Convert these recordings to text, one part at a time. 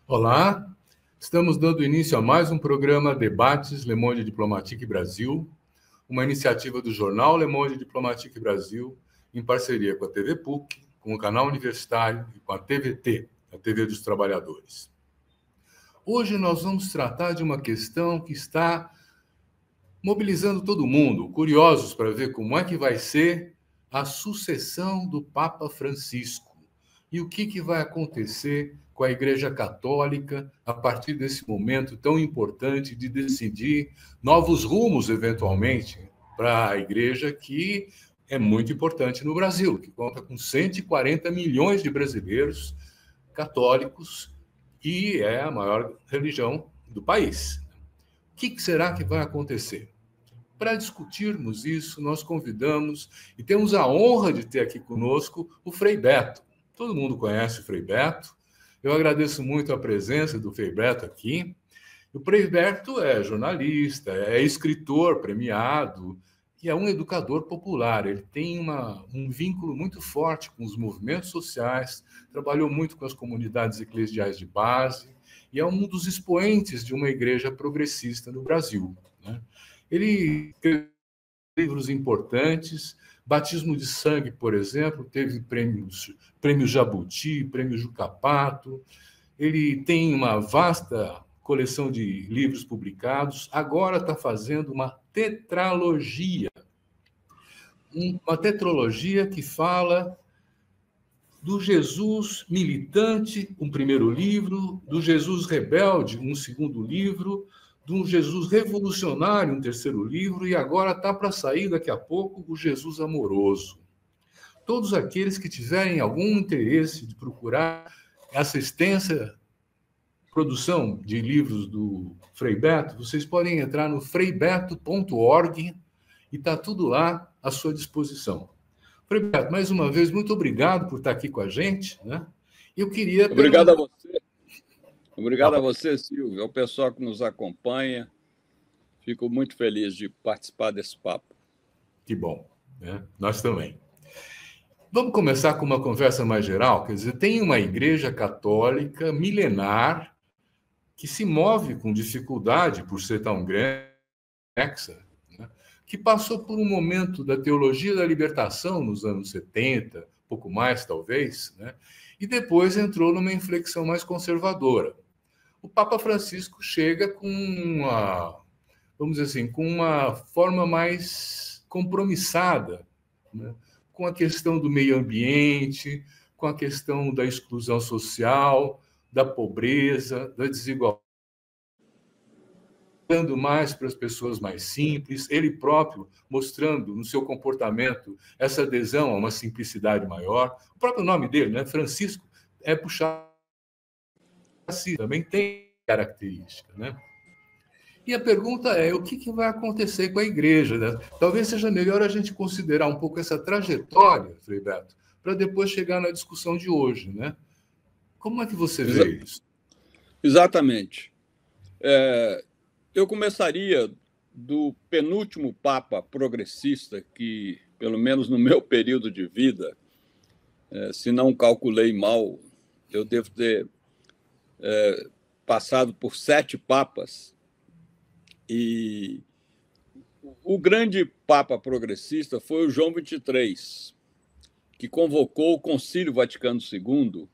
Olá, estamos dando início a mais um programa Debates Le Monde Diplomatique Brasil, uma iniciativa do jornal Le Monde Diplomatique Brasil, em parceria com a TV PUC, com o canal universitário e com a TVT, a TV dos Trabalhadores. Hoje nós vamos tratar de uma questão que está mobilizando todo mundo, curiosos para ver como é que vai ser a sucessão do Papa Francisco e o que vai acontecer com a Igreja Católica a partir desse momento tão importante de decidir novos rumos, eventualmente, para a Igreja, que é muito importante no Brasil, que conta com 140 milhões de brasileiros católicos e é a maior religião do país. O que será que vai acontecer? Para discutirmos isso, nós convidamos e temos a honra de ter aqui conosco o Frei Beto. Todo mundo conhece o Frei Beto. Eu agradeço muito a presença do Frei Beto aqui. O Frei Beto é jornalista, é escritor premiado e é um educador popular. Ele tem um vínculo muito forte com os movimentos sociais, trabalhou muito com as comunidades eclesiais de base e é um dos expoentes de uma igreja progressista no Brasil, né? Ele escreveu livros importantes, Batismo de Sangue, por exemplo, teve prêmio Jabuti, prêmio Juca Pato. Ele tem uma vasta coleção de livros publicados, agora está fazendo uma tetralogia que fala do Jesus militante, um primeiro livro, do Jesus rebelde, um segundo livro, de um Jesus revolucionário, um terceiro livro, e agora está para sair daqui a pouco o Jesus amoroso. Todos aqueles que tiverem algum interesse de procurar essa extensa produção de livros do Frei Beto, vocês podem entrar no freibeto.org e está tudo lá à sua disposição. Frei Beto, mais uma vez, muito obrigado por estar aqui com a gente, né? Eu queria... Obrigado a você. Obrigado a você, Silvio, ao pessoal que nos acompanha. Fico muito feliz de participar desse papo. Que bom, né? Nós também. Vamos começar com uma conversa mais geral. Quer dizer, tem uma igreja católica milenar que se move com dificuldade por ser tão grande, né? Que passou por um momento da teologia da libertação nos anos 70, pouco mais talvez, né? E depois entrou numa inflexão mais conservadora. O Papa Francisco chega com vamos dizer assim, com uma forma mais compromissada, né? Com a questão do meio ambiente, com a questão da exclusão social, da pobreza, da desigualdade, dando mais para as pessoas mais simples, ele próprio mostrando no seu comportamento essa adesão a uma simplicidade maior. O próprio nome dele, né, Francisco, é puxado assim, também tem característica, né? E a pergunta é, o que vai acontecer com a igreja, né? Talvez seja melhor a gente considerar um pouco essa trajetória, Frei Beto, para depois chegar na discussão de hoje, né? Como é que você vê isso? Exatamente. Eu começaria do penúltimo Papa progressista que, pelo menos no meu período de vida, se não calculei mal, eu devo ter passado por 7 papas. E o grande Papa progressista foi o João XXIII, que convocou o Concílio Vaticano II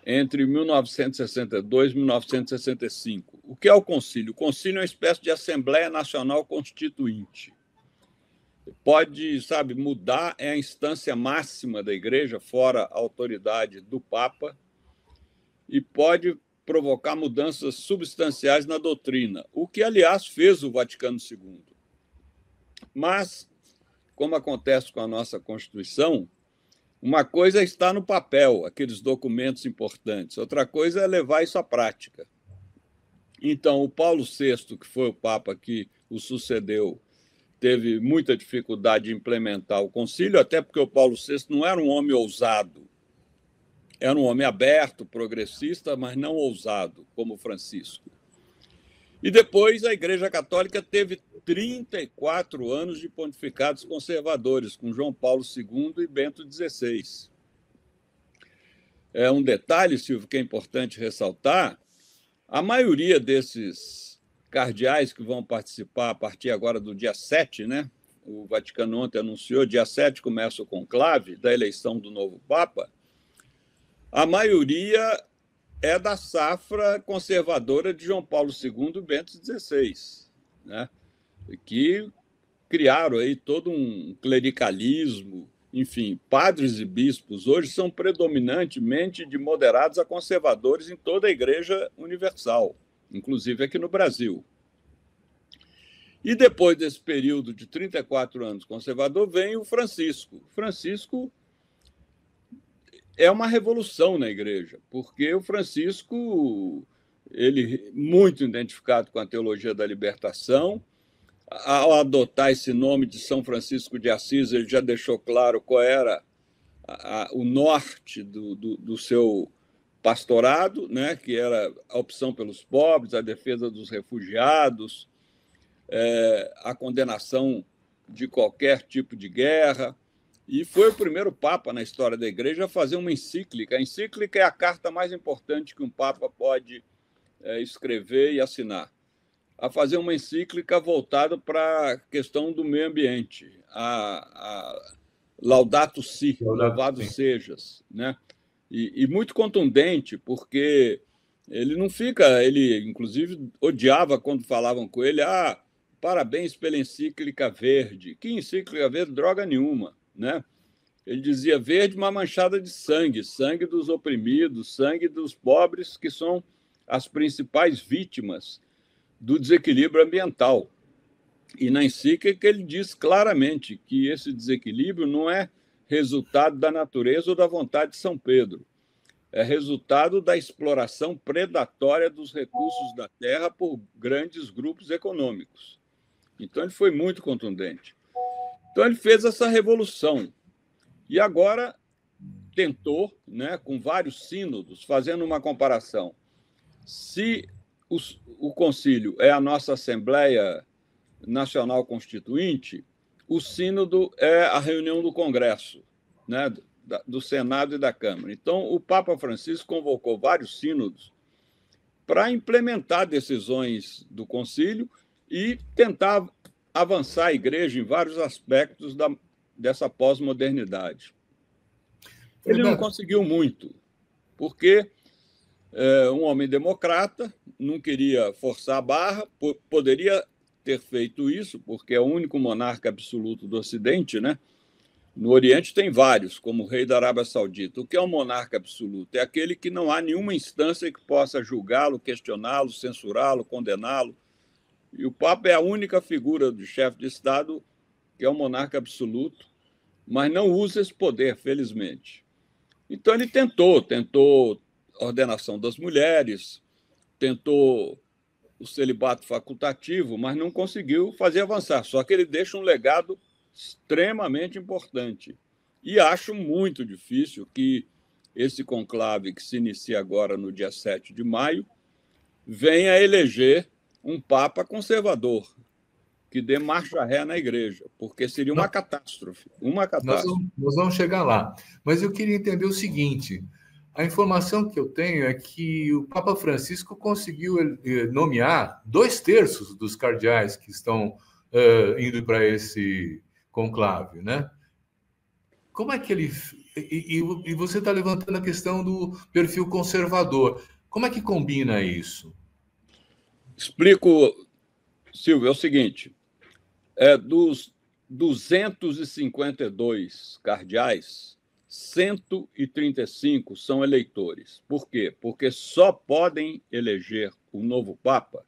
entre 1962 e 1965. O que é o concílio? O concílio é uma espécie de Assembleia Nacional Constituinte. Pode, mudar, é a instância máxima da Igreja, fora a autoridade do Papa, e pode provocar mudanças substanciais na doutrina, o que, aliás, fez o Vaticano II. Mas, como acontece com a nossa Constituição, uma coisa é estar no papel, aqueles documentos importantes, outra coisa é levar isso à prática. Então, o Paulo VI, que foi o Papa que o sucedeu, teve muita dificuldade de implementar o concílio, até porque o Paulo VI não era um homem ousado, era um homem aberto, progressista, mas não ousado, como Francisco. E depois a Igreja Católica teve 34 anos de pontificados conservadores, com João Paulo II e Bento XVI. Um detalhe, Silvio, que é importante ressaltar, A maioria desses cardeais que vão participar a partir agora do dia 7, né? O Vaticano ontem anunciou, dia 7 começa o conclave da eleição do novo Papa, a maioria é da safra conservadora de João Paulo II e Bento XVI, né? Que criaram aí todo um clericalismo, enfim, padres e bispos hoje são predominantemente de moderados a conservadores em toda a Igreja Universal, inclusive aqui no Brasil. E depois desse período de 34 anos conservador, vem o Francisco. Francisco é uma revolução na Igreja, porque o Francisco, ele muito identificado com a teologia da libertação, ao adotar esse nome de São Francisco de Assis, ele já deixou claro qual era o norte do seu pastorado, né, que era a opção pelos pobres, a defesa dos refugiados, a condenação de qualquer tipo de guerra. E foi o primeiro Papa na história da Igreja a fazer uma encíclica. A encíclica é a carta mais importante que um Papa pode escrever e assinar. A fazer uma encíclica voltada para a questão do meio ambiente, a Laudato Si, louvado sejas, né? E muito contundente, porque ele não fica... Ele, inclusive, odiava quando falavam com ele, parabéns pela encíclica verde. Que encíclica verde? Droga nenhuma, né? Ele dizia verde, uma manchada de sangue, sangue dos oprimidos, sangue dos pobres, que são as principais vítimas do desequilíbrio ambiental. E na encíclica ele diz claramente que esse desequilíbrio não é resultado da natureza ou da vontade de São Pedro, é resultado da exploração predatória dos recursos da terra por grandes grupos econômicos. Então ele foi muito contundente. Então ele fez essa revolução e agora tentou, né, com vários sínodos, fazendo uma comparação. Se o concílio é a nossa Assembleia Nacional Constituinte, o sínodo é a reunião do Congresso, né, do Senado e da Câmara. Então, o Papa Francisco convocou vários sínodos para implementar decisões do concílio e tentar avançar a Igreja em vários aspectos dessa pós-modernidade. Ele não conseguiu muito, porque um homem democrata, não queria forçar a barra, poderia ter feito isso, porque é o único monarca absoluto do Ocidente, né? No Oriente tem vários, como o rei da Arábia Saudita. O que é um monarca absoluto? É aquele que não há nenhuma instância que possa julgá-lo, questioná-lo, censurá-lo, condená-lo. E o Papa é a única figura do chefe de Estado que é um monarca absoluto, mas não usa esse poder, felizmente. Então ele tentou ordenação das mulheres, tentou o celibato facultativo, mas não conseguiu fazer avançar. Só que ele deixa um legado extremamente importante. E acho muito difícil que esse conclave, que se inicia agora no dia 7 de maio, venha eleger um Papa conservador, que dê marcha ré na Igreja, porque seria uma catástrofe. Uma catástrofe. Nós vamos chegar lá. Mas eu queria entender o seguinte: a informação que eu tenho é que o Papa Francisco conseguiu nomear 2/3 dos cardeais que estão indo para esse conclave, né? Como é que ele... E você está levantando a questão do perfil conservador. Como é que combina isso? Explico, Silvio, é o seguinte. Dos 252 cardeais, 135 são eleitores. Por quê? Porque só podem eleger o novo Papa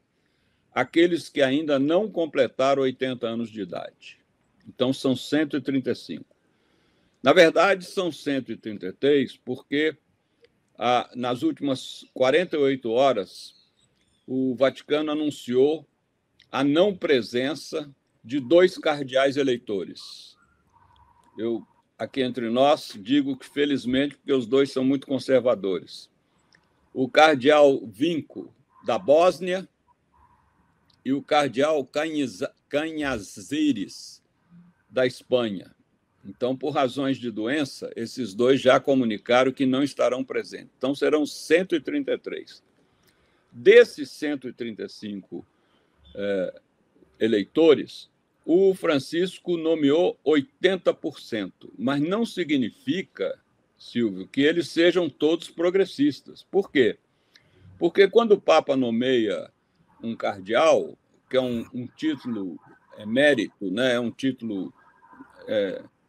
aqueles que ainda não completaram 80 anos de idade. Então, são 135. Na verdade, são 133, porque nas últimas 48 horas, o Vaticano anunciou a não presença de 2 cardeais eleitores. Eu, aqui entre nós, digo que felizmente, porque os 2 são muito conservadores. O cardeal Vinco, da Bósnia, e o cardeal Canhazeres, da Espanha. Então, por razões de doença, esses 2 já comunicaram que não estarão presentes. Então, serão 133. Desses 135 eleitores, o Francisco nomeou 80%, mas não significa, Silvio, que eles sejam todos progressistas. Por quê? Porque quando o Papa nomeia um cardeal, que é um título emérito, né? É um título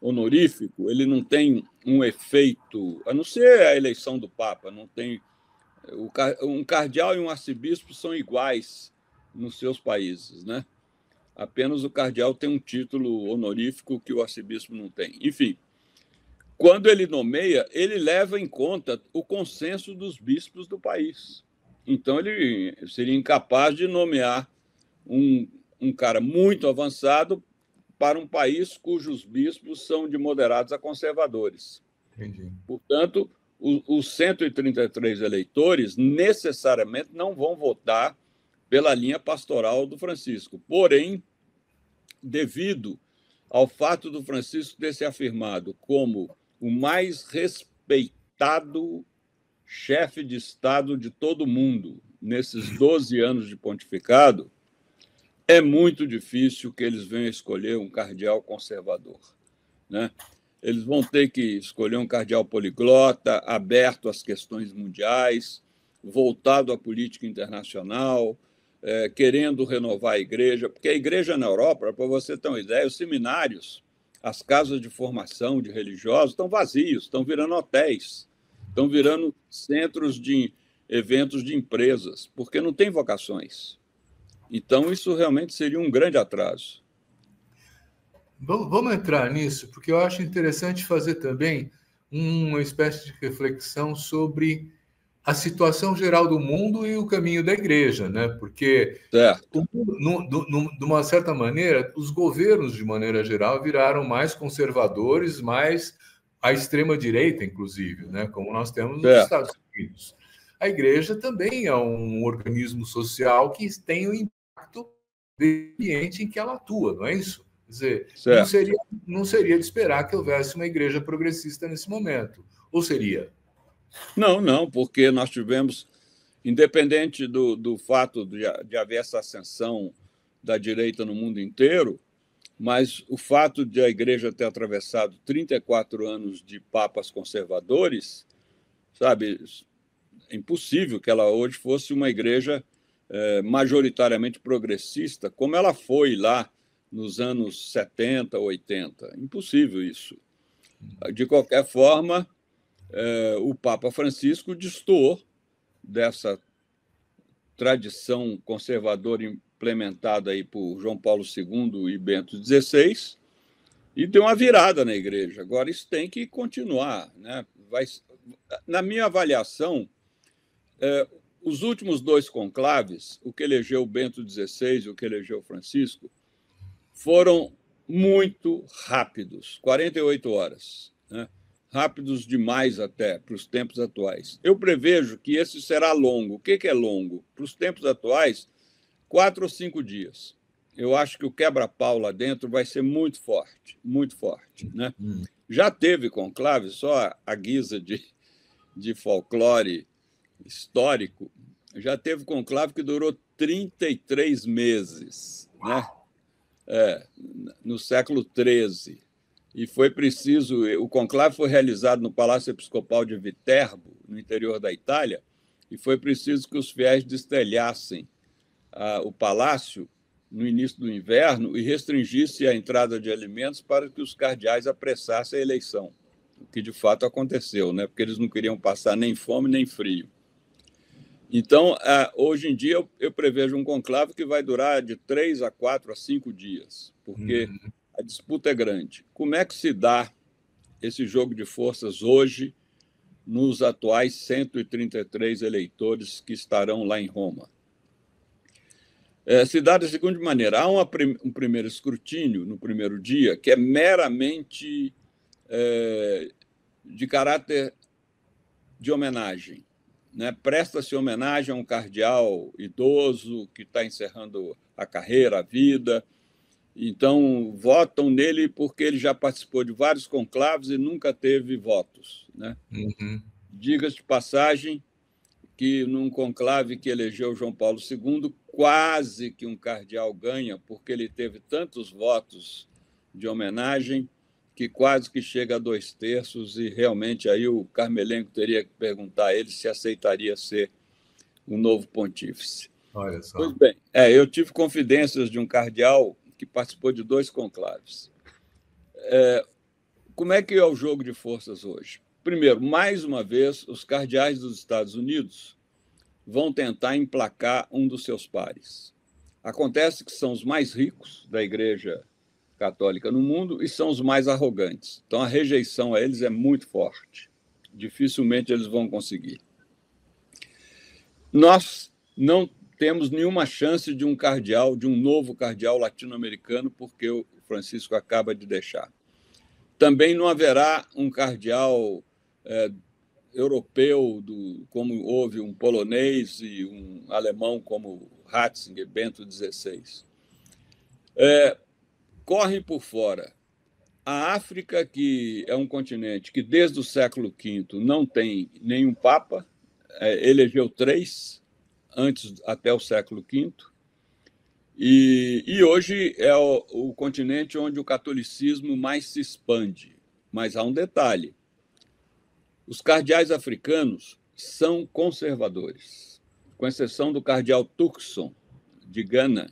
honorífico, ele não tem um efeito, a não ser a eleição do Papa, não tem. Um cardeal e um arcebispo são iguais nos seus países, né? Apenas o cardeal tem um título honorífico que o arcebispo não tem. Enfim, quando ele nomeia, ele leva em conta o consenso dos bispos do país. Então, ele seria incapaz de nomear um cara muito avançado para um país cujos bispos são de moderados a conservadores. Entendi. Portanto, os 133 eleitores necessariamente não vão votar pela linha pastoral do Francisco. Porém, devido ao fato do Francisco ter se afirmado como o mais respeitado chefe de Estado de todo o mundo nesses 12 anos de pontificado, é muito difícil que eles venham escolher um cardeal conservador, né? Eles vão ter que escolher um cardeal poliglota, aberto às questões mundiais, voltado à política internacional, querendo renovar a igreja, porque a igreja na Europa, para você ter uma ideia, os seminários, as casas de formação de religiosos estão vazios, estão virando hotéis, estão virando centros de eventos de empresas, porque não tem vocações. Então, isso realmente seria um grande atraso. Vamos entrar nisso, porque eu acho interessante fazer também uma espécie de reflexão sobre a situação geral do mundo e o caminho da igreja, né? Porque, de uma certa maneira, os governos, de maneira geral, viraram mais conservadores, mais à extrema-direita, inclusive, né? Como nós temos nos Estados Unidos. A igreja também é um organismo social que tem um impacto do ambiente em que ela atua, não é isso? Quer dizer, não seria de esperar que houvesse uma igreja progressista nesse momento. Ou seria? Não, porque nós tivemos, independente do fato de haver essa ascensão da direita no mundo inteiro, mas o fato de a igreja ter atravessado 34 anos de papas conservadores, sabe, é impossível que ela hoje fosse uma igreja majoritariamente progressista, como ela foi lá nos anos 70, 80. Impossível isso. De qualquer forma, o Papa Francisco destoou dessa tradição conservadora implementada aí por João Paulo II e Bento XVI e deu uma virada na igreja. Agora, isso tem que continuar, né? Na minha avaliação, os últimos 2 conclaves, o que elegeu Bento XVI e o que elegeu Francisco, foram muito rápidos, 48 horas, né? Rápidos demais até para os tempos atuais. Eu prevejo que esse será longo. O que é longo? Para os tempos atuais, 4 ou 5 dias. Eu acho que o quebra-pau lá dentro vai ser muito forte, né? Já teve conclave, só a guisa de folclore histórico, já teve conclave que durou 33 meses, né? No século XIII. E foi preciso... O conclave foi realizado no Palácio Episcopal de Viterbo, no interior da Itália, e foi preciso que os fiéis destelhassem o palácio no início do inverno e restringisse a entrada de alimentos para que os cardeais apressassem a eleição, o que de fato aconteceu, né? Porque eles não queriam passar nem fome nem frio. Então, hoje em dia, eu prevejo um conclave que vai durar de 3 a 4 a 5 dias, porque a disputa é grande. Como é que se dá esse jogo de forças hoje nos atuais 133 eleitores que estarão lá em Roma? Se dá da seguinte maneira: há um primeiro escrutínio no primeiro dia que é meramente de caráter de homenagem, né? Presta-se homenagem a um cardeal idoso que está encerrando a carreira, a vida. Então, votam nele porque ele já participou de vários conclaves e nunca teve votos, né? Diga-se de passagem que, num conclave que elegeu João Paulo II, quase que um cardeal ganha, porque ele teve tantos votos de homenagem que quase que chega a 2/3, e realmente aí o Carmelengo teria que perguntar a ele se aceitaria ser o novo pontífice. Olha só. Pois bem, eu tive confidências de um cardeal que participou de 2 conclaves. Como é que é o jogo de forças hoje? Primeiro, mais uma vez, os cardeais dos Estados Unidos vão tentar emplacar um dos seus pares. Acontece que são os mais ricos da Igreja Católica no mundo e são os mais arrogantes. Então, a rejeição a eles é muito forte. Dificilmente eles vão conseguir. Nós não temos nenhuma chance de um novo cardeal latino-americano, porque o Francisco acaba de deixar. Também não haverá um cardeal europeu, como houve um polonês e um alemão como Ratzinger, Bento XVI. Correm por fora. A África, que é um continente que desde o século V não tem nenhum papa, elegeu 3, antes até o século V, e hoje é o continente onde o catolicismo mais se expande. Mas há um detalhe: os cardeais africanos são conservadores, com exceção do cardeal Turkson, de Gana,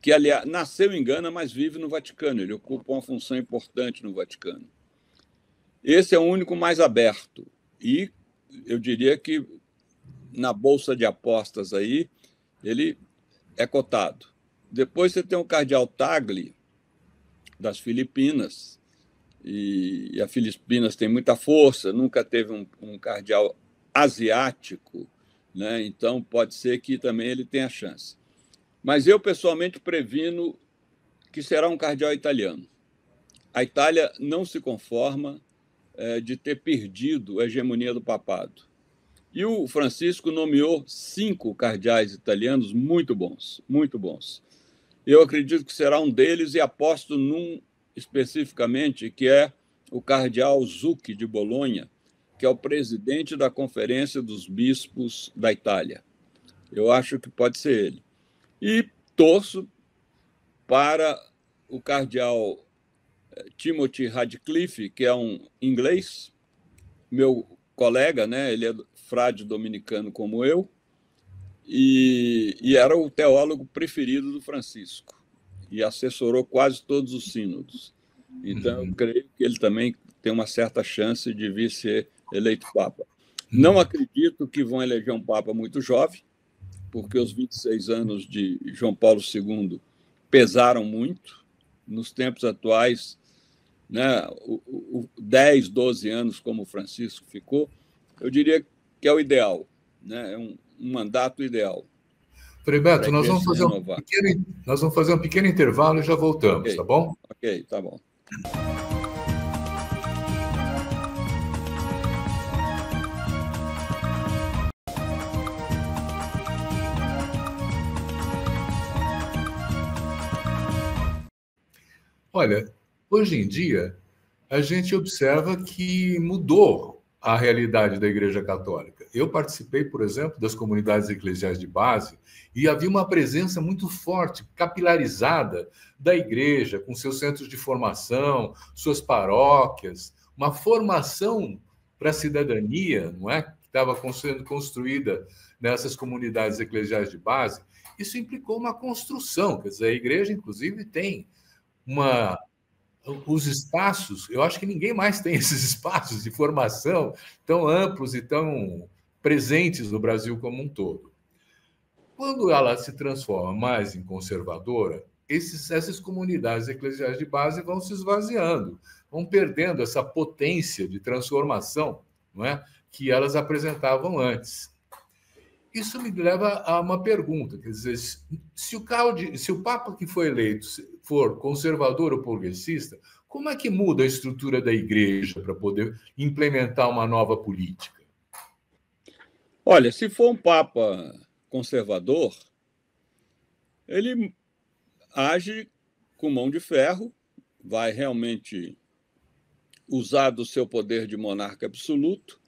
que, aliás, nasceu em Gana, mas vive no Vaticano. Ele ocupa uma função importante no Vaticano. Esse é o único mais aberto. E eu diria que na bolsa de apostas aí, ele é cotado. Depois você tem o cardeal Tagle, das Filipinas, e as Filipinas têm muita força, nunca teve um cardeal asiático, né? Então pode ser que também ele tenha chance. Mas eu, pessoalmente, previno que será um cardeal italiano. A Itália não se conforma de ter perdido a hegemonia do papado. E o Francisco nomeou 5 cardeais italianos muito bons, muito bons. Eu acredito que será um deles e aposto num especificamente, que é o cardeal Zucchi de Bolonha, que é o presidente da Conferência dos Bispos da Itália. Eu acho que pode ser ele. E torço para o cardeal Timothy Radcliffe, que é um inglês, meu colega, né? Ele é frade dominicano como eu, e era o teólogo preferido do Francisco, e assessorou quase todos os sínodos. Então, eu creio que ele também tem uma certa chance de vir ser eleito papa. Não acredito que vão eleger um papa muito jovem, porque os 26 anos de João Paulo II pesaram muito. Nos tempos atuais, né, 10, 12 anos, como o Francisco ficou, eu diria que é o ideal, né? É um mandato ideal. Frei Beto, nós vamos fazer um pequeno intervalo e já voltamos, okay. Tá bom? Ok, tá bom. Olha, hoje em dia, a gente observa que mudou a realidade da Igreja Católica. Eu participei, por exemplo, das comunidades eclesiais de base e havia uma presença muito forte, capilarizada da Igreja, com seus centros de formação, suas paróquias, uma formação para a cidadania, não é? Que estava sendo construída nessas comunidades eclesiais de base. Isso implicou uma construção, quer dizer, a Igreja, inclusive, tem os espaços, eu acho que ninguém mais tem esses espaços de formação tão amplos e tão presentes no Brasil como um todo. Quando ela se transforma mais em conservadora, essas comunidades eclesiais de base vão se esvaziando, vão perdendo essa potência de transformação, não é, que elas apresentavam antes. Isso me leva a uma pergunta, quer dizer, se o Papa que foi eleito for conservador ou progressista, como é que muda a estrutura da Igreja para poder implementar uma nova política? Olha, se for um Papa conservador, ele age com mão de ferro, vai realmente usar do seu poder de monarca absoluto,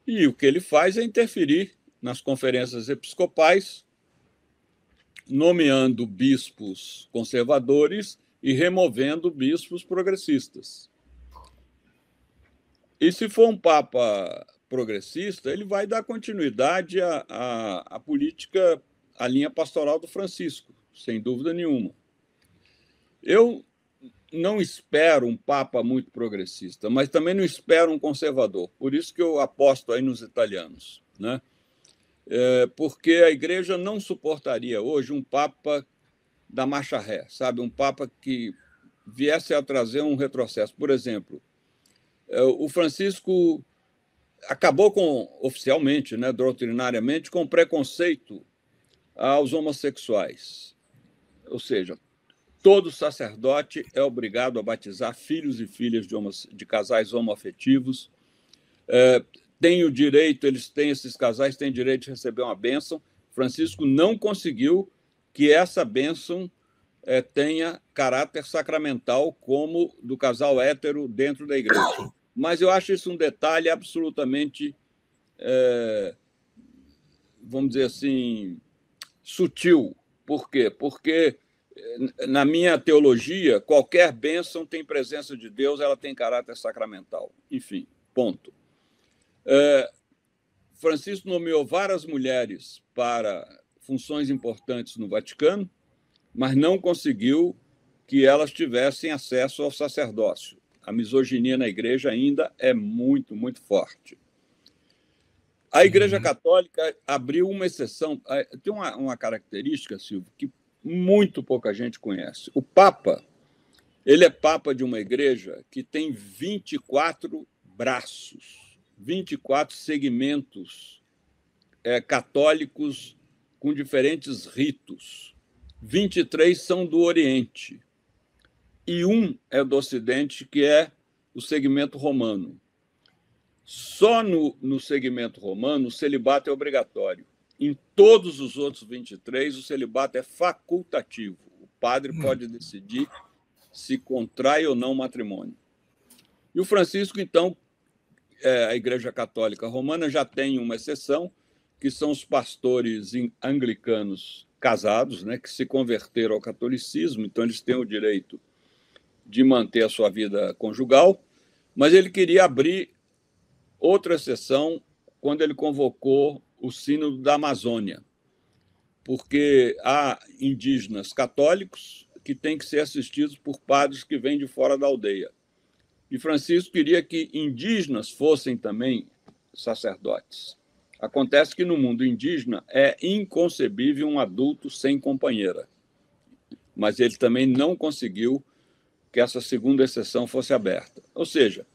e o que ele faz é interferir nas conferências episcopais, nomeando bispos conservadores e removendo bispos progressistas. E se for um papa progressista, ele vai dar continuidade à política, à linha pastoral do Francisco, sem dúvida nenhuma. Eu não espero um papa muito progressista, mas também não espero um conservador. Por isso que eu aposto aí nos italianos, né? Porque a igreja não suportaria hoje um papa da marcha ré, sabe? Um papa que viesse a trazer um retrocesso. Por exemplo, o Francisco acabou oficialmente, né, doutrinariamente, com preconceito aos homossexuais. Ou seja, todo sacerdote é obrigado a batizar filhos e filhas de casais homoafetivos. Tem o direito, esses casais têm direito de receber uma bênção. Francisco não conseguiu que essa bênção tenha caráter sacramental como do casal hétero dentro da igreja. Mas eu acho isso um detalhe absolutamente, vamos dizer assim, sutil. Por quê? Porque, na minha teologia, qualquer bênção tem presença de Deus, ela tem caráter sacramental. Enfim, ponto. Francisco nomeou várias mulheres para funções importantes no Vaticano, mas não conseguiu que elas tivessem acesso ao sacerdócio. A misoginia na igreja ainda é muito, muito forte. A Igreja Católica abriu uma exceção. Tem uma característica, Silvio, que muito pouca gente conhece. O Papa, ele é Papa de uma igreja que tem 24 braços, 24 segmentos católicos com diferentes ritos. 23 são do Oriente e um é do Ocidente, que é o segmento romano. Só no segmento romano o celibato é obrigatório. Em todos os outros 23, o celibato é facultativo. O padre pode decidir se contrai ou não matrimônio. E o Francisco, então, a Igreja Católica Romana já tem uma exceção, que são os pastores anglicanos casados, né, que se converteram ao catolicismo, então eles têm o direito de manter a sua vida conjugal, mas ele queria abrir outra exceção quando ele convocou o Sínodo da Amazônia, porque há indígenas católicos que têm que ser assistidos por padres que vêm de fora da aldeia. E Francisco queria que indígenas fossem também sacerdotes. Acontece que no mundo indígena é inconcebível um adulto sem companheira, mas ele também não conseguiu que essa segunda exceção fosse aberta. Ou seja,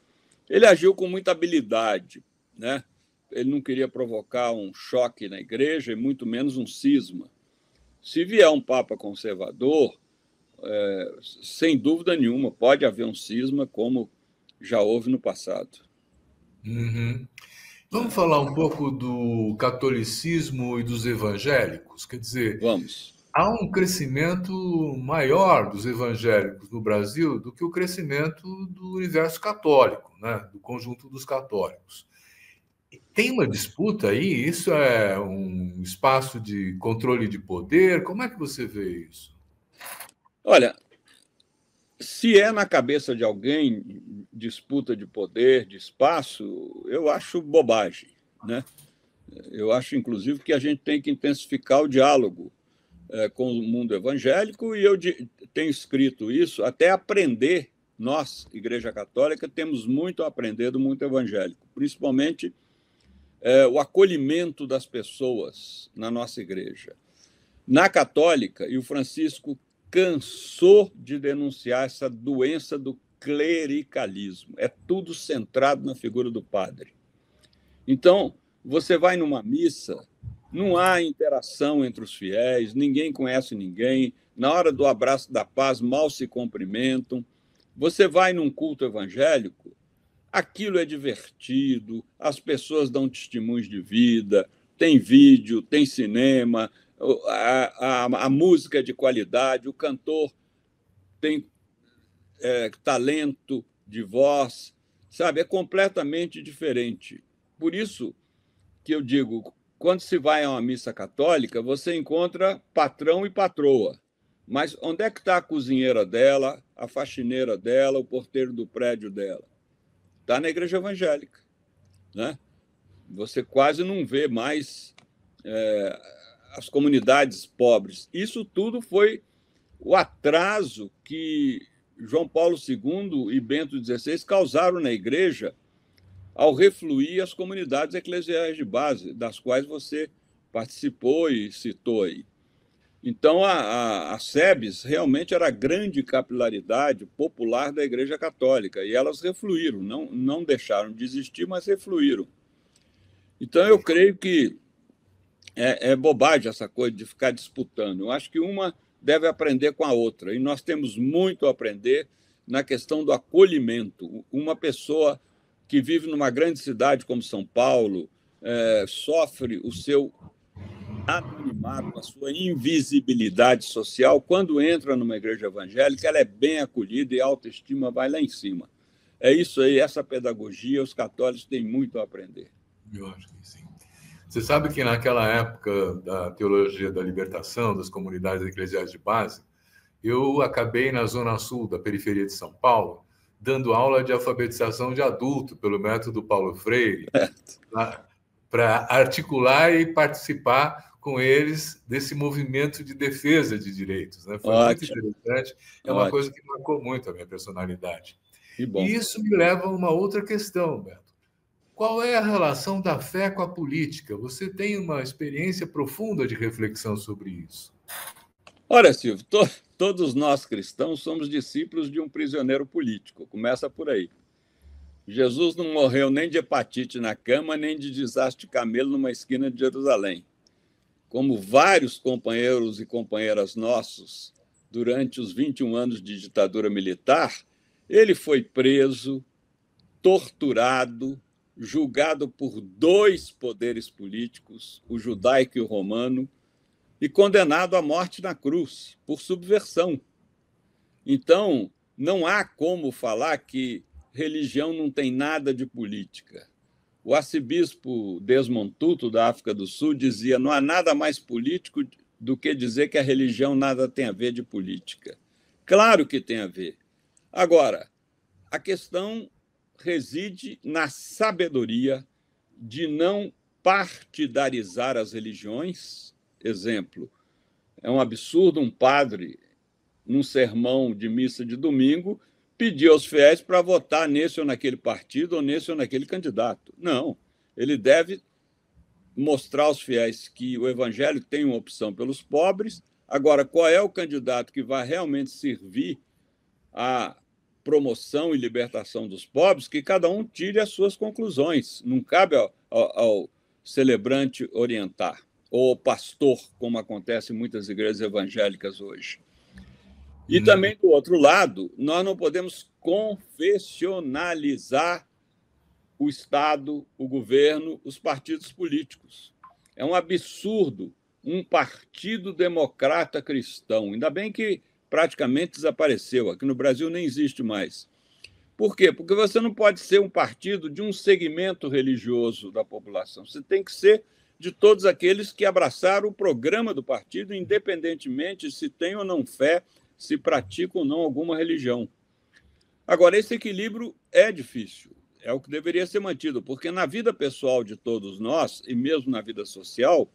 ele agiu com muita habilidade, né? Ele não queria provocar um choque na igreja e muito menos um cisma. Se vier um papa conservador, sem dúvida nenhuma, pode haver um cisma, como já houve no passado. Vamos falar um pouco do catolicismo e dos evangélicos? Quer dizer, Vamos. Há um crescimento maior dos evangélicos no Brasil do que o crescimento do universo católico, né? Do conjunto dos católicos. Tem uma disputa aí? Isso é um espaço de controle de poder? Como é que você vê isso? Olha, se é na cabeça de alguém disputa de poder, de espaço, eu acho bobagem, né? Eu acho, inclusive, que a gente tem que intensificar o diálogo com o mundo evangélico, e eu tenho escrito isso até aprender. Nós, Igreja Católica, temos muito a aprender do mundo evangélico, principalmente o acolhimento das pessoas na nossa igreja. Na católica, e o Francisco cansou de denunciar essa doença do clericalismo. É tudo centrado na figura do padre. Então, você vai numa missa, não há interação entre os fiéis, ninguém conhece ninguém. Na hora do abraço da paz, mal se cumprimentam. Você vai num culto evangélico, aquilo é divertido, as pessoas dão testemunhos de vida, tem vídeo, tem cinema, a música é de qualidade, o cantor tem talento de voz, sabe? É completamente diferente. Por isso que eu digo, quando se vai a uma missa católica, você encontra patrão e patroa. Mas onde é que está a cozinheira dela, a faxineira dela, o porteiro do prédio dela? Está na igreja evangélica, né? Você quase não vê mais as comunidades pobres. Isso tudo foi o atraso que João Paulo II e Bento XVI causaram na igreja ao refluir as comunidades eclesiais de base, das quais você participou e citou aí. Então, a SEBS realmente era a grande capilaridade popular da Igreja Católica, e elas refluíram, não deixaram de existir, mas refluíram. Então, eu creio que é bobagem essa coisa de ficar disputando. Eu acho que uma deve aprender com a outra, e nós temos muito a aprender na questão do acolhimento. Uma pessoa que vive numa grande cidade como São Paulo sofre o seu anonimato, a sua invisibilidade social. Quando entra numa igreja evangélica, ela é bem acolhida e a autoestima vai lá em cima. É isso aí, essa pedagogia, os católicos têm muito a aprender. Eu acho que sim. Você sabe que naquela época da teologia da libertação, das comunidades eclesiais de base, eu acabei na zona sul da periferia de São Paulo, dando aula de alfabetização de adulto pelo método Paulo Freire, para articular e participar com eles desse movimento de defesa de direitos, né? Foi muito interessante, é uma coisa que marcou muito a minha personalidade. Que bom. E isso me leva a uma outra questão, Beto. Qual é a relação da fé com a política? Você tem uma experiência profunda de reflexão sobre isso. Olha, Silvio, todos nós cristãos somos discípulos de um prisioneiro político. Começa por aí. Jesus não morreu nem de hepatite na cama, nem de desastre de camelo numa esquina de Jerusalém. Como vários companheiros e companheiras nossos, durante os 21 anos de ditadura militar, ele foi preso, torturado, julgado por 2 poderes políticos, o judaico e o romano, e condenado à morte na cruz, por subversão. Então, não há como falar que religião não tem nada de política. O arcebispo Desmond Tutu, da África do Sul, dizia: não há nada mais político do que dizer que a religião nada tem a ver de política. Claro que tem a ver. Agora, a questão reside na sabedoria de não partidarizar as religiões. Exemplo, é um absurdo um padre, num sermão de missa de domingo, pedir aos fiéis para votar nesse ou naquele partido ou nesse ou naquele candidato. Não, ele deve mostrar aos fiéis que o evangelho tem uma opção pelos pobres. Agora, qual é o candidato que vai realmente servir à promoção e libertação dos pobres? Que cada um tire as suas conclusões. Não cabe ao celebrante orientar, ou ao pastor, como acontece em muitas igrejas evangélicas hoje. E também, do outro lado, nós não podemos confessionalizar o Estado, o governo, os partidos políticos. É um absurdo um partido democrata cristão. Ainda bem que praticamente desapareceu. Aqui no Brasil nem existe mais. Por quê? Porque você não pode ser um partido de um segmento religioso da população. Você tem que ser de todos aqueles que abraçaram o programa do partido, independentemente se tem ou não fé, se pratica ou não alguma religião. Agora, esse equilíbrio é difícil, é o que deveria ser mantido, porque na vida pessoal de todos nós, e mesmo na vida social,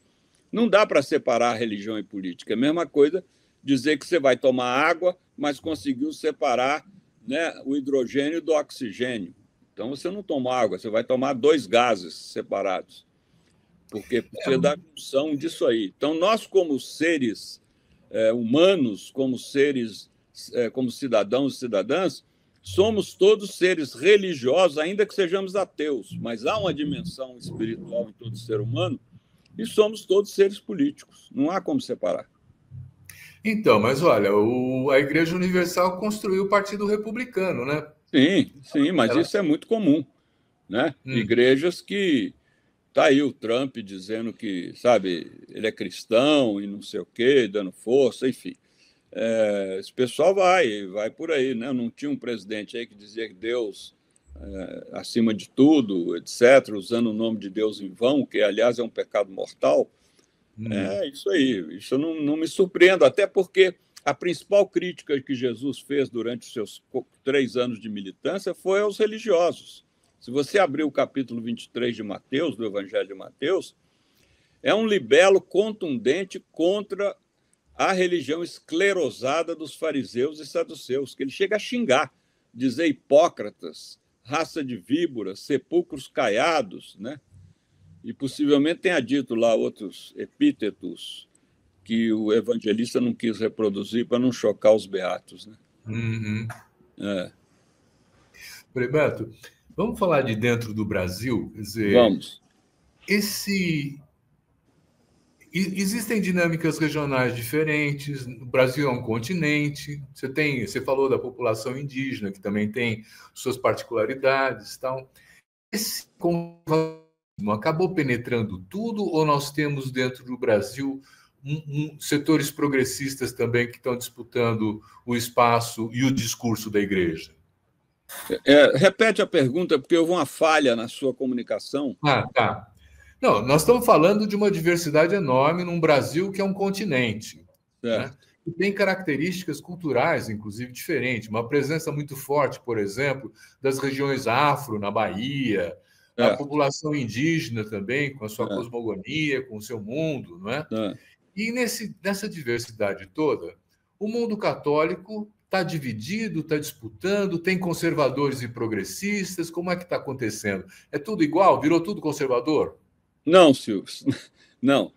não dá para separar religião e política. É a mesma coisa dizer que você vai tomar água, mas conseguiu separar, né, o hidrogênio do oxigênio. Então, você não toma água, você vai tomar 2 gases separados, porque você dá função disso aí. Então, nós, como seres humanos, como seres, como cidadãos e cidadãs, somos todos seres religiosos, ainda que sejamos ateus, mas há uma dimensão espiritual em todo ser humano e somos todos seres políticos. Não há como separar. Então, mas olha, a Igreja Universal construiu o Partido Republicano, né? Sim, mas isso é muito comum, né? Igrejas que... Está aí o Trump dizendo que, sabe, ele é cristão e não sei o quê, dando força, enfim. Esse pessoal vai por aí, né? Não tinha um presidente aí que dizia que Deus acima de tudo, etc., usando o nome de Deus em vão, que, aliás, é um pecado mortal. É isso aí. Isso não me surpreendo, até porque a principal crítica que Jesus fez durante os seus 3 anos de militância foi aos religiosos. Se você abrir o capítulo 23 de Mateus, do Evangelho de Mateus, é um libelo contundente contra a religião esclerosada dos fariseus e saduceus, que ele chega a xingar, dizer hipócritas, raça de víboras, sepulcros caiados, né? E possivelmente tenha dito lá outros epítetos que o evangelista não quis reproduzir para não chocar os beatos, né? Beto, vamos falar de dentro do Brasil? Quer dizer, vamos. Existem dinâmicas regionais diferentes. O Brasil é um continente. Você falou da população indígena, que também tem suas particularidades. Então, esse conservadorismo acabou penetrando tudo, ou nós temos dentro do Brasil setores progressistas também que estão disputando o espaço e o discurso da igreja? Repete a pergunta, porque houve uma falha na sua comunicação. Tá. Não, nós estamos falando de uma diversidade enorme num Brasil que é um continente, né? E tem características culturais, inclusive, diferentes. Uma presença muito forte, por exemplo, das regiões afro na Bahia, a população indígena também, com a sua cosmogonia, com o seu mundo, não é? E nessa diversidade toda, o mundo católico está dividido, está disputando, tem conservadores e progressistas. Como é que está acontecendo? É tudo igual? Virou tudo conservador? Não, Silvio, não.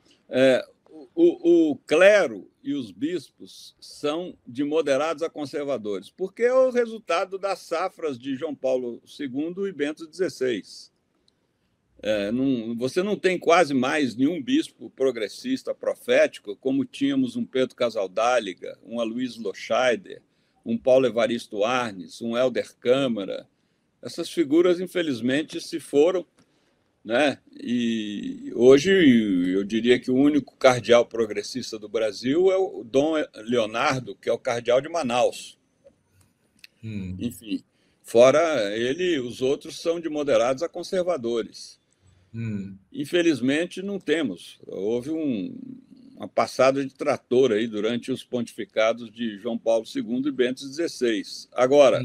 O clero e os bispos são de moderados a conservadores, porque é o resultado das safras de João Paulo II e Bento XVI. Você não tem quase mais nenhum bispo progressista profético, como tínhamos um Pedro Casaldáliga, um Aloysio Loscheider, um Paulo Evaristo Arnes, um Helder Câmara. Essas figuras, infelizmente, se foram, né? E hoje eu diria que o único cardeal progressista do Brasil é o Dom Leonardo, que é o cardeal de Manaus. Enfim, fora ele, os outros são de moderados a conservadores. Infelizmente, não temos. Houve uma passada de trator aí durante os pontificados de João Paulo II e Bento XVI. Agora,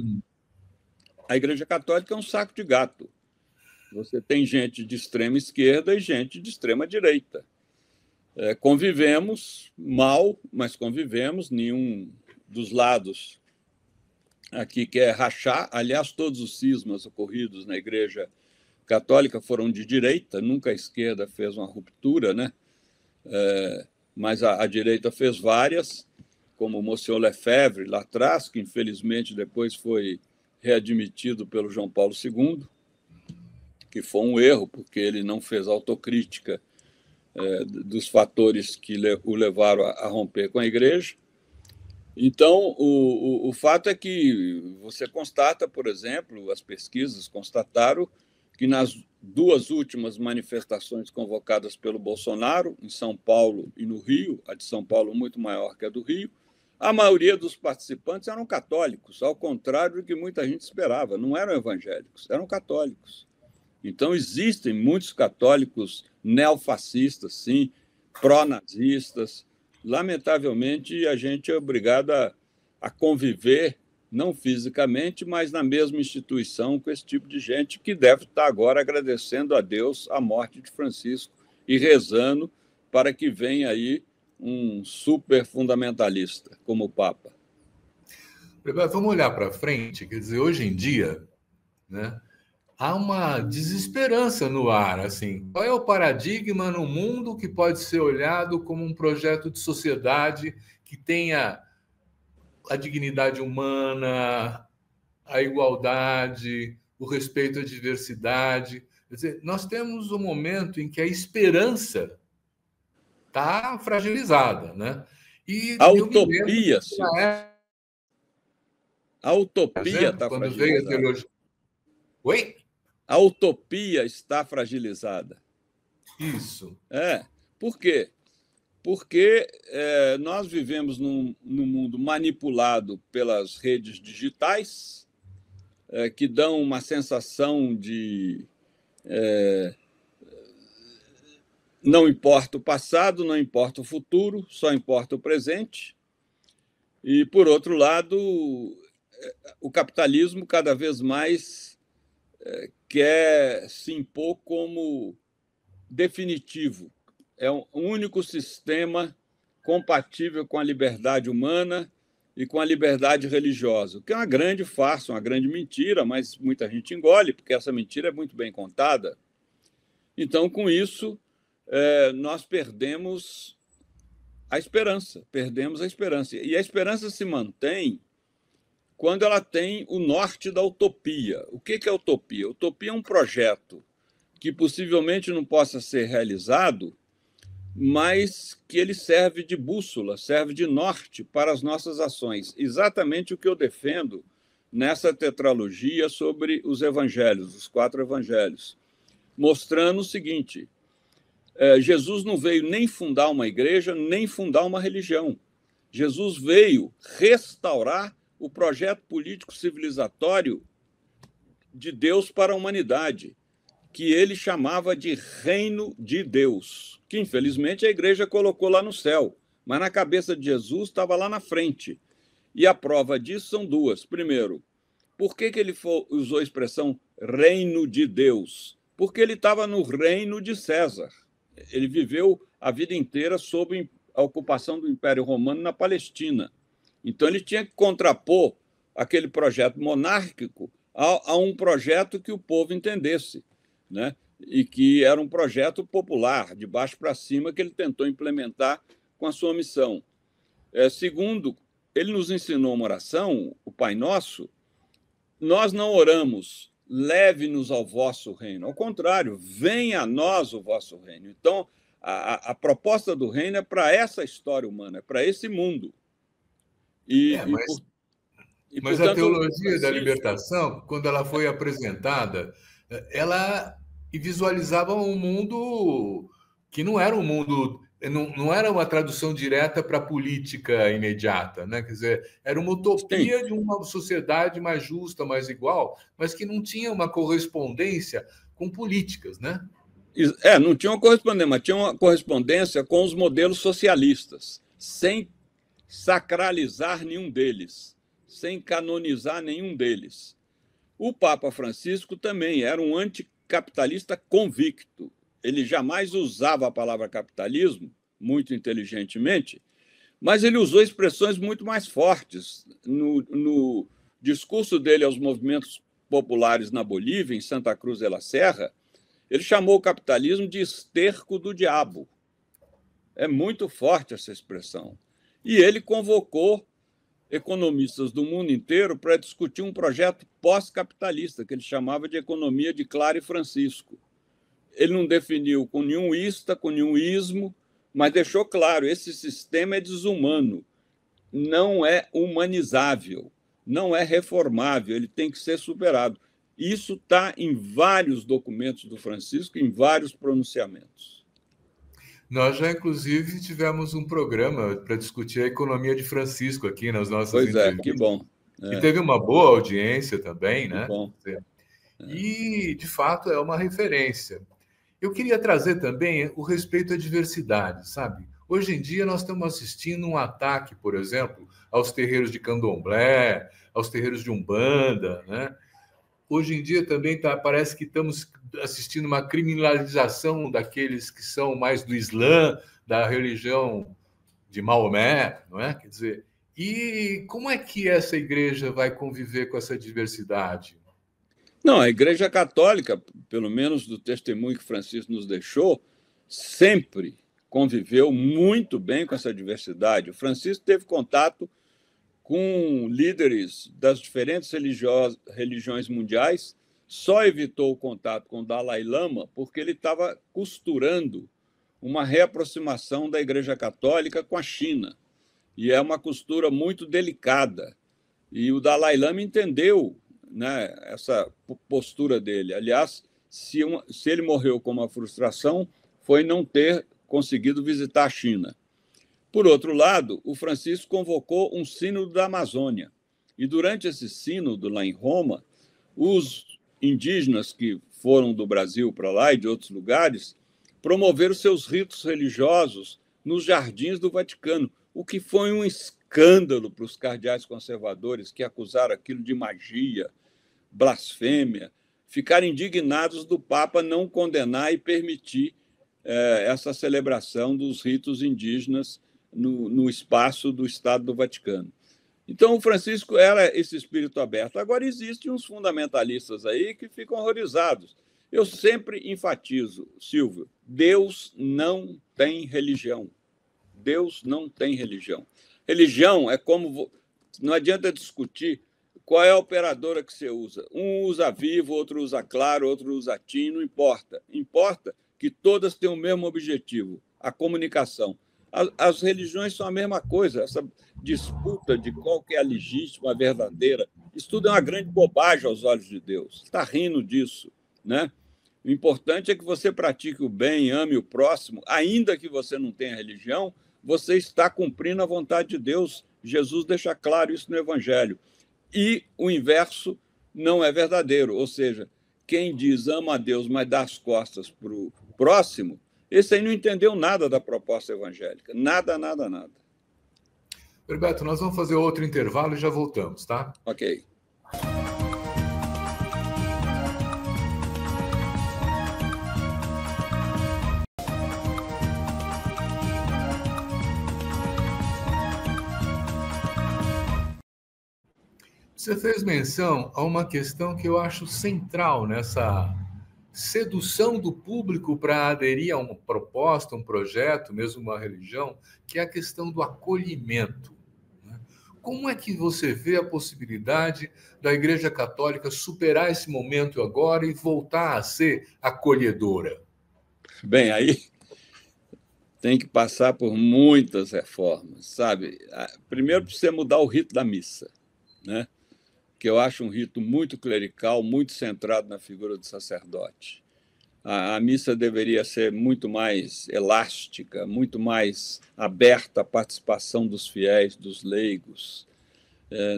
a Igreja Católica é um saco de gato. Você tem gente de extrema esquerda e gente de extrema direita. Convivemos mal, mas convivemos. Nenhum dos lados aqui quer rachar. Aliás, todos os cismas ocorridos na Igreja Católica foram de direita. Nunca a esquerda fez uma ruptura, né? Mas a direita fez várias, como o Monsieur Lefebvre, lá atrás, que infelizmente depois foi readmitido pelo João Paulo II, que foi um erro, porque ele não fez autocrítica dos fatores que o levaram a romper com a igreja. Então, o fato é que você constata, por exemplo, as pesquisas constataram que nas 2 últimas manifestações convocadas pelo Bolsonaro, em São Paulo e no Rio, a de São Paulo muito maior que a do Rio, a maioria dos participantes eram católicos, ao contrário do que muita gente esperava. Não eram evangélicos, eram católicos. Então, existem muitos católicos neofascistas, sim, pró-nazistas. Lamentavelmente, a gente é obrigado a conviver, não fisicamente, mas na mesma instituição com esse tipo de gente que deve estar agora agradecendo a Deus a morte de Francisco e rezando para que venha aí um super fundamentalista como o Papa. Vamos olhar para frente, quer dizer, hoje em dia, né? Há uma desesperança no ar, assim. Qual é o paradigma no mundo que pode ser olhado como um projeto de sociedade que tenha a dignidade humana, a igualdade, o respeito à diversidade? Quer dizer, nós temos um momento em que a esperança está fragilizada, né? E a utopia, a utopia está fragilizada. Oi? A utopia está fragilizada. Isso. Por quê? Porque nós vivemos num mundo manipulado pelas redes digitais, que dão uma sensação de não importa o passado, não importa o futuro, só importa o presente. E, por outro lado, o capitalismo cada vez mais quer se impor como definitivo. É um único sistema compatível com a liberdade humana e com a liberdade religiosa, o que é uma grande farsa, uma grande mentira, mas muita gente engole, porque essa mentira é muito bem contada. Então, com isso, nós perdemos a esperança. E a esperança se mantém quando ela tem o norte da utopia. O que é utopia? Utopia é um projeto que possivelmente não possa ser realizado, mas que ele serve de bússola, serve de norte para as nossas ações. Exatamente o que eu defendo nessa tetralogia sobre os evangelhos, os 4 evangelhos, mostrando o seguinte: Jesus não veio nem fundar uma igreja, nem fundar uma religião. Jesus veio restaurar o projeto político civilizatório de Deus para a humanidade, que ele chamava de Reino de Deus, que infelizmente a igreja colocou lá no céu, mas na cabeça de Jesus estava lá na frente. E a prova disso são 2. Primeiro, por que ele usou a expressão Reino de Deus? Porque ele estava no reino de César. Ele viveu a vida inteira sob a ocupação do Império Romano na Palestina. Então, ele tinha que contrapor aquele projeto monárquico a um projeto que o povo entendesse, né? E que era um projeto popular, de baixo para cima, que ele tentou implementar com a sua missão. Segundo, ele nos ensinou uma oração, o Pai Nosso. Nós não oramos, leve-nos ao vosso reino. Ao contrário, venha a nós o vosso reino. Então, a proposta do reino é para essa história humana, é para esse mundo. Mas a teologia da libertação, quando ela foi apresentada, ela visualizava um mundo que não era um mundo, não era uma tradução direta para a política imediata, né? Quer dizer, era uma utopia de uma sociedade mais justa, mais igual, mas que não tinha uma correspondência com políticas, né? Não tinha uma correspondência, mas tinha uma correspondência com os modelos socialistas, sem sacralizar nenhum deles, sem canonizar nenhum deles. O Papa Francisco também era um anticapitalista convicto. Ele jamais usava a palavra capitalismo, muito inteligentemente, mas ele usou expressões muito mais fortes. No discurso dele aos movimentos populares na Bolívia, em Santa Cruz de la Serra, ele chamou o capitalismo de esterco do diabo. É muito forte essa expressão. E ele convocou economistas do mundo inteiro para discutir um projeto pós-capitalista, que ele chamava de economia de Clara e Francisco. Ele não definiu com nenhum ista, com nenhum ismo, mas deixou claro, esse sistema é desumano, não é humanizável, não é reformável, ele tem que ser superado. Isso está em vários documentos do Francisco, em vários pronunciamentos. Nós já, inclusive, tivemos um programa para discutir a economia de Francisco aqui nas nossas entrevistas. Que bom. E teve uma boa audiência também, né? Que bom. E, de fato, é uma referência. Eu queria trazer também o respeito à diversidade, sabe? Hoje em dia nós estamos assistindo um ataque, por exemplo, aos terreiros de candomblé, aos terreiros de umbanda, né? Hoje em dia também parece que estamos assistindo uma criminalização daqueles que são mais do Islã, da religião de Maomé, não é? Quer dizer, e como é que essa igreja vai conviver com essa diversidade? Não, a Igreja Católica, pelo menos do testemunho que Francisco nos deixou, sempre conviveu muito bem com essa diversidade. O Francisco teve contato com líderes das diferentes religiões mundiais, só evitou o contato com o Dalai Lama porque ele estava costurando uma reaproximação da Igreja Católica com a China. E é uma costura muito delicada. E o Dalai Lama entendeu, né, essa postura dele. Aliás, se ele morreu com uma frustração, foi não ter conseguido visitar a China. Por outro lado, o Francisco convocou um sínodo da Amazônia. E durante esse sínodo, lá em Roma, os indígenas que foram do Brasil para lá e de outros lugares promoveram seus ritos religiosos nos jardins do Vaticano, o que foi um escândalo para os cardeais conservadores que acusaram aquilo de magia, blasfêmia, ficaram indignados do Papa não condenar e permitir essa celebração dos ritos indígenas no espaço do Estado do Vaticano. Então, o Francisco era esse espírito aberto. Agora, existem uns fundamentalistas aí que ficam horrorizados. Eu sempre enfatizo, Silvio, Deus não tem religião. Deus não tem religião. Religião é como... Não adianta discutir qual é a operadora que você usa. Um usa Vivo, outro usa Claro, outro usa TIM, não importa. Importa que todas têm o mesmo objetivo, a comunicação. As religiões são a mesma coisa. Essa disputa de qual que é a legítima, a verdadeira, isso tudo é uma grande bobagem aos olhos de Deus. Está rindo disso, né? O importante é que você pratique o bem, ame o próximo, ainda que você não tenha religião, você está cumprindo a vontade de Deus. Jesus deixa claro isso no Evangelho. E o inverso não é verdadeiro, ou seja, quem diz ama a Deus, mas dá as costas para o próximo, esse aí não entendeu nada da proposta evangélica. Nada, nada, nada. Herberto, nós vamos fazer outro intervalo e já voltamos, tá? Ok. Você fez menção a uma questão que eu acho central nessa sedução do público para aderir a uma proposta, um projeto, mesmo uma religião, que é a questão do acolhimento. Como é que você vê a possibilidade da Igreja Católica superar esse momento agora e voltar a ser acolhedora? Bem, aí tem que passar por muitas reformas, sabe? Primeiro, precisa mudar o rito da missa, né? Que eu acho um rito muito clerical, muito centrado na figura do sacerdote. A missa deveria ser muito mais elástica, muito mais aberta à participação dos fiéis, dos leigos,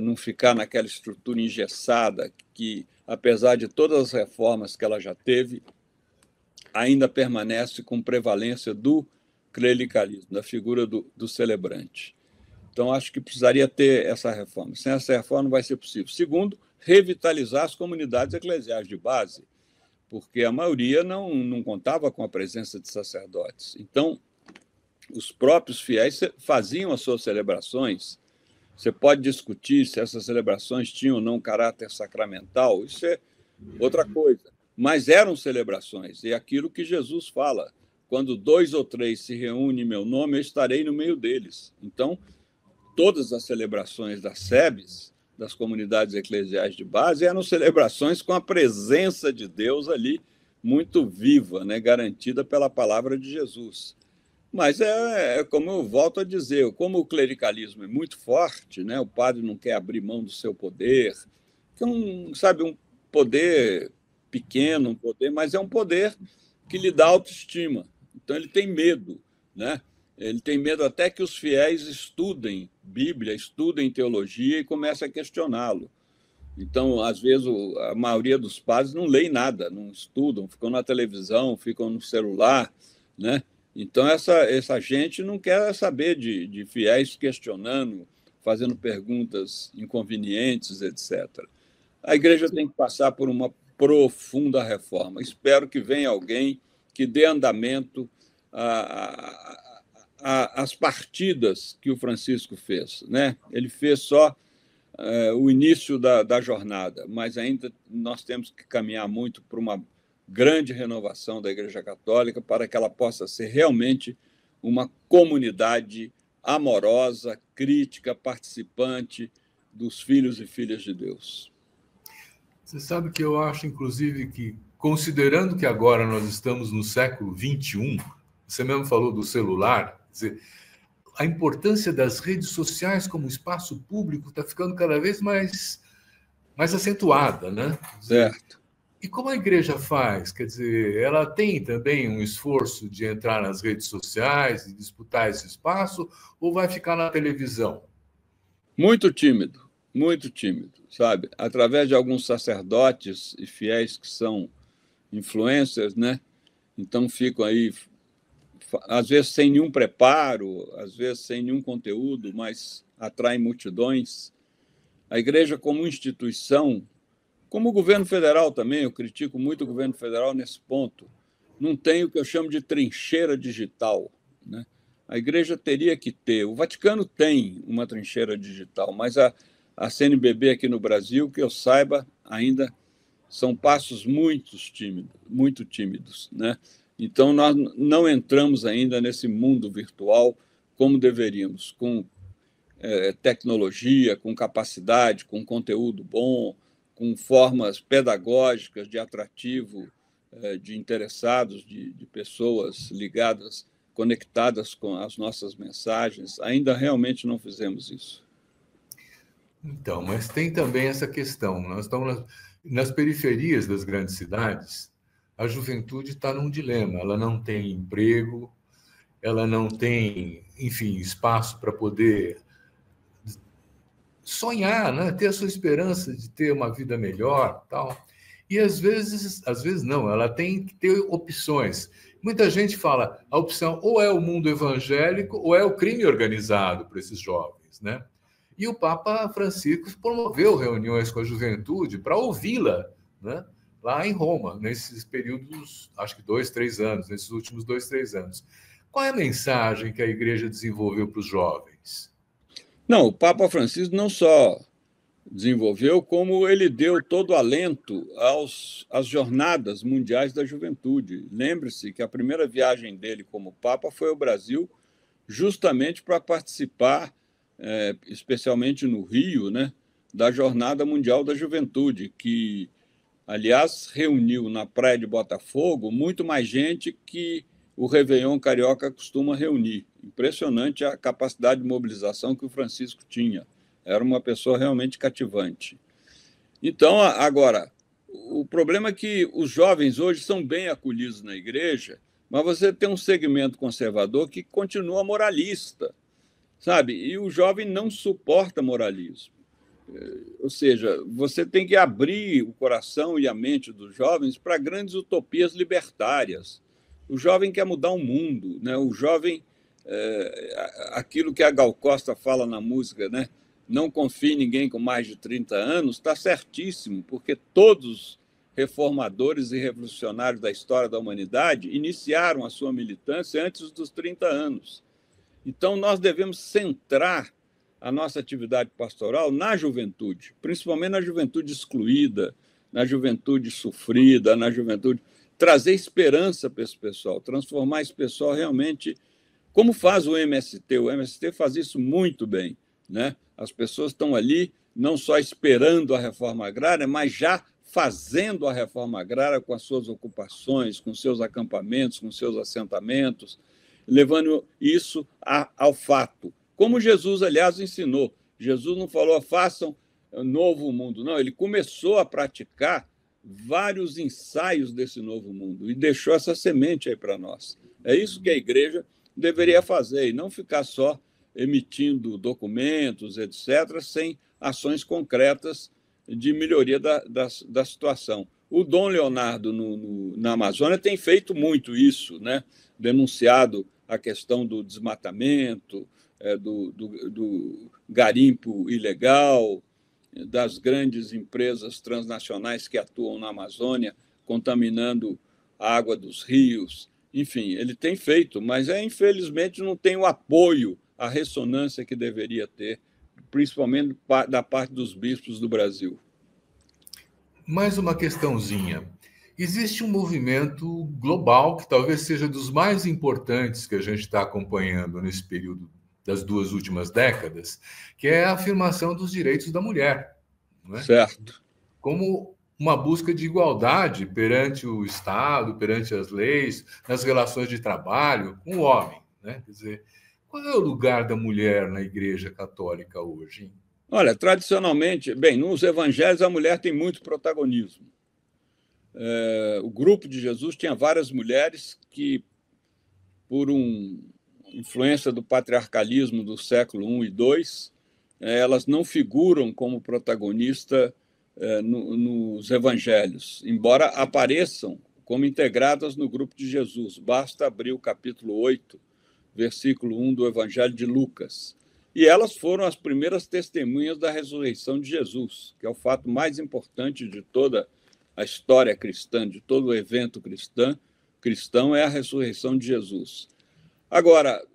não ficar naquela estrutura engessada que, apesar de todas as reformas que ela já teve, ainda permanece com prevalência do clericalismo, da figura do celebrante. Então, acho que precisaria ter essa reforma. Sem essa reforma não vai ser possível. Segundo, revitalizar as comunidades eclesiais de base, porque a maioria não contava com a presença de sacerdotes. Então, os próprios fiéis faziam as suas celebrações. Você pode discutir se essas celebrações tinham ou não caráter sacramental, isso é outra coisa. Mas eram celebrações, e é aquilo que Jesus fala, quando 2 ou 3 se reúnem em meu nome, eu estarei no meio deles. Então, todas as celebrações das SEBs, das comunidades eclesiais de base, eram celebrações com a presença de Deus ali muito viva, né, garantida pela palavra de Jesus. Mas como eu volto a dizer, como o clericalismo é muito forte, né, o padre não quer abrir mão do seu poder, que é um poder pequeno, mas é um poder que lhe dá autoestima. Então ele tem medo, né? Ele tem medo até que os fiéis estudem Bíblia, estudem teologia e comecem a questioná-lo. Então, às vezes, a maioria dos padres não leem nada, não estudam, ficam na televisão, ficam no celular, né? Então, essa gente não quer saber de fiéis questionando, fazendo perguntas inconvenientes, etc. A igreja tem que passar por uma profunda reforma. Espero que venha alguém que dê andamento às partidas que o Francisco fez, né? Ele fez só o início da jornada, mas ainda nós temos que caminhar muito para uma grande renovação da Igreja Católica para que ela possa ser realmente uma comunidade amorosa, crítica, participante dos filhos e filhas de Deus. Você sabe que eu acho, inclusive, que, considerando que agora nós estamos no século XXI, você mesmo falou do celular, quer dizer, a importância das redes sociais como espaço público está ficando cada vez mais acentuada, né? Certo. E como a igreja faz? Quer dizer, ela tem também um esforço de entrar nas redes sociais e disputar esse espaço, ou vai ficar na televisão? Muito tímido. muito tímido, sabe? Através de alguns sacerdotes e fiéis que são influencers, né? Então ficam aí, às vezes sem nenhum preparo, às vezes sem nenhum conteúdo, mas atraem multidões. A igreja como instituição, como o governo federal também, eu critico muito o governo federal nesse ponto, não tem o que eu chamo de trincheira digital, né? A igreja teria que ter, o Vaticano tem uma trincheira digital, mas a CNBB aqui no Brasil, que eu saiba, ainda são passos muito tímidos, né? Então, nós não entramos ainda nesse mundo virtual como deveríamos, com tecnologia, com capacidade, com conteúdo bom, com formas pedagógicas de atrativo de interessados, de pessoas ligadas, conectadas com as nossas mensagens. Ainda realmente não fizemos isso. Então, mas tem também essa questão. Nós estamos nas periferias das grandes cidades, a juventude está num dilema. Ela não tem emprego, ela não tem, enfim, espaço para poder sonhar, né? Ter a sua esperança de ter uma vida melhor, tal. E às vezes não, ela tem que ter opções. Muita gente fala, a opção ou é o mundo evangélico ou é o crime organizado para esses jovens, né? E o Papa Francisco promoveu reuniões com a juventude para ouvi-la, né? Lá em Roma, nesses períodos, acho que 2, 3 anos, nesses últimos 2, 3 anos. Qual é a mensagem que a igreja desenvolveu para os jovens? Não, o Papa Francisco não só desenvolveu, como ele deu todo o alento às jornadas mundiais da juventude. Lembre-se que a primeira viagem dele como Papa foi ao Brasil, justamente para participar, especialmente no Rio, né, da Jornada Mundial da Juventude, que, aliás, reuniu na Praia de Botafogo muito mais gente que o Réveillon Carioca costuma reunir. Impressionante a capacidade de mobilização que o Francisco tinha. Era uma pessoa realmente cativante. Então, agora, o problema é que os jovens hoje são bem acolhidos na igreja, mas você tem um segmento conservador que continua moralista, sabe? E o jovem não suporta moralismo. Ou seja, você tem que abrir o coração e a mente dos jovens para grandes utopias libertárias. O jovem quer mudar o mundo, né? O jovem, aquilo que a Gal Costa fala na música, né? Não confie em ninguém com mais de 30 anos, está certíssimo, porque todos reformadores e revolucionários da história da humanidade iniciaram a sua militância antes dos 30 anos. Então, nós devemos centrar a nossa atividade pastoral na juventude, principalmente na juventude excluída, na juventude sofrida, na juventude... Trazer esperança para esse pessoal, transformar esse pessoal realmente... Como faz o MST? O MST faz isso muito bem, né? As pessoas estão ali não só esperando a reforma agrária, mas já fazendo a reforma agrária com as suas ocupações, com seus acampamentos, com seus assentamentos, levando isso ao fato. Como Jesus, aliás, ensinou. Jesus não falou, façam novo mundo. Não, ele começou a praticar vários ensaios desse novo mundo e deixou essa semente aí para nós. É isso que a igreja deveria fazer e não ficar só emitindo documentos, etc., sem ações concretas de melhoria da situação. O Dom Leonardo, na Amazônia, tem feito muito isso, né? Denunciado a questão do desmatamento, do garimpo ilegal, das grandes empresas transnacionais que atuam na Amazônia, contaminando a água dos rios. Enfim, ele tem feito, mas infelizmente não tem o apoio, a ressonância que deveria ter, principalmente da parte dos bispos do Brasil. Mais uma questãozinha. Existe um movimento global que talvez seja dos mais importantes que a gente está acompanhando nesse período das 2 últimas décadas, que é a afirmação dos direitos da mulher, não é? Certo. Como uma busca de igualdade perante o Estado, perante as leis, nas relações de trabalho com o homem, né? Quer dizer, qual é o lugar da mulher na Igreja Católica hoje, hein? Olha, tradicionalmente, bem, nos evangelhos a mulher tem muito protagonismo. O grupo de Jesus tinha várias mulheres que, por influência do patriarcalismo do século I e II, elas não figuram como protagonista nos evangelhos, embora apareçam como integradas no grupo de Jesus. Basta abrir o capítulo 8, versículo 1 do Evangelho de Lucas. E elas foram as primeiras testemunhas da ressurreição de Jesus, que é o fato mais importante de toda a história cristã, de todo o evento cristão, é a ressurreição de Jesus. Agora,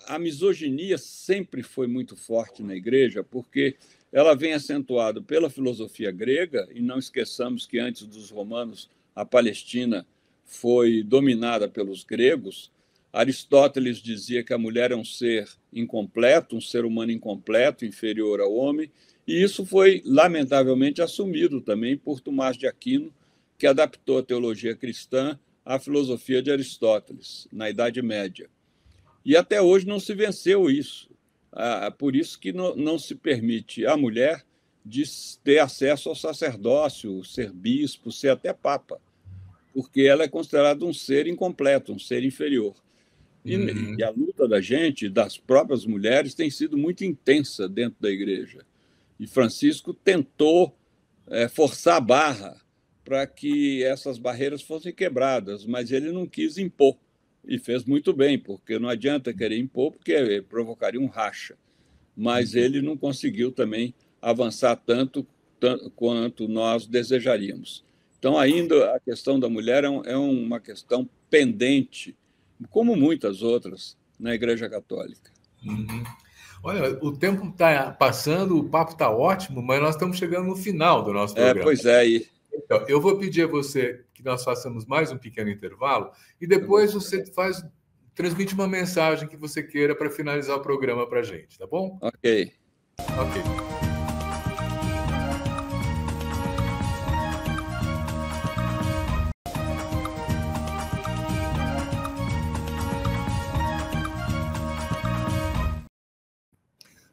a misoginia sempre foi muito forte na igreja, porque ela vem acentuada pela filosofia grega, e não esqueçamos que antes dos romanos a Palestina foi dominada pelos gregos. Aristóteles dizia que a mulher é um ser incompleto, um ser humano incompleto, inferior ao homem, e isso foi, lamentavelmente, assumido também por Tomás de Aquino, que adaptou a teologia cristã à filosofia de Aristóteles, na Idade Média. E até hoje não se venceu isso. Por isso que não se permite à mulher de ter acesso ao sacerdócio, ser bispo, ser até papa, porque ela é considerada um ser incompleto, um ser inferior. E a luta da gente, das próprias mulheres, tem sido muito intensa dentro da igreja. E Francisco tentou forçar a barra para que essas barreiras fossem quebradas, mas ele não quis impor. E fez muito bem, porque não adianta querer impor, porque provocaria um racha. Mas ele não conseguiu também avançar tanto quanto nós desejaríamos. Então, ainda a questão da mulher é uma questão pendente, como muitas outras na Igreja Católica. Olha, o tempo está passando, o papo está ótimo, mas nós estamos chegando no final do nosso programa. Pois é. Então, eu vou pedir a você que nós façamos mais um pequeno intervalo e depois você transmite uma mensagem que você queira para finalizar o programa para a gente, tá bom? Ok.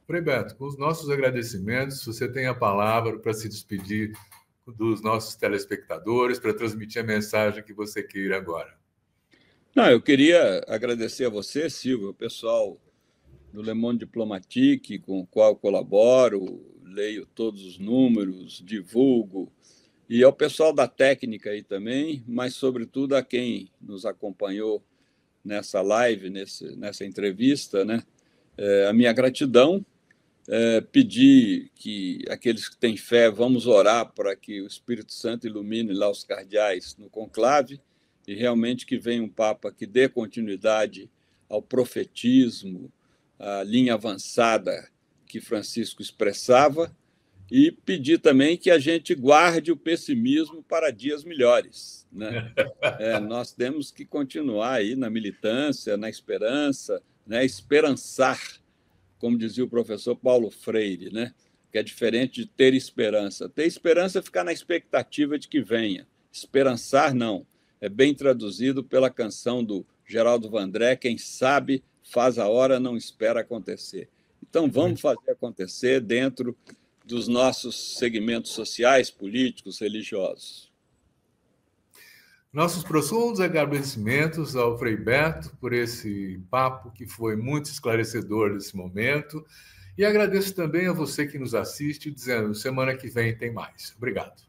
Frei Beto, com os nossos agradecimentos, você tem a palavra para se despedir dos nossos telespectadores, para transmitir a mensagem que você queira agora. Eu queria agradecer a você, Silvio, o pessoal do Le Monde Diplomatique, com o qual colaboro, leio todos os números, divulgo, e ao pessoal da técnica aí também, mas, sobretudo, a quem nos acompanhou nessa live, nessa entrevista, né? A minha gratidão. Pedir que aqueles que têm fé, vamos orar para que o Espírito Santo ilumine lá os cardeais no conclave e realmente que venha um Papa que dê continuidade ao profetismo, à linha avançada que Francisco expressava, e pedir também que a gente guarde o pessimismo para dias melhores, né? Nós temos que continuar aí na militância, na esperança, né? Esperançar, como dizia o professor Paulo Freire, né? Que é diferente de ter esperança. Ter esperança é ficar na expectativa de que venha. Esperançar, não. É bem traduzido pela canção do Geraldo Vandré, quem sabe faz a hora, não espera acontecer. Então, vamos fazer acontecer dentro dos nossos segmentos sociais, políticos, religiosos. Nossos profundos agradecimentos ao Frei Beto por esse papo que foi muito esclarecedor nesse momento. E agradeço também a você que nos assiste, dizendo, semana que vem tem mais. Obrigado.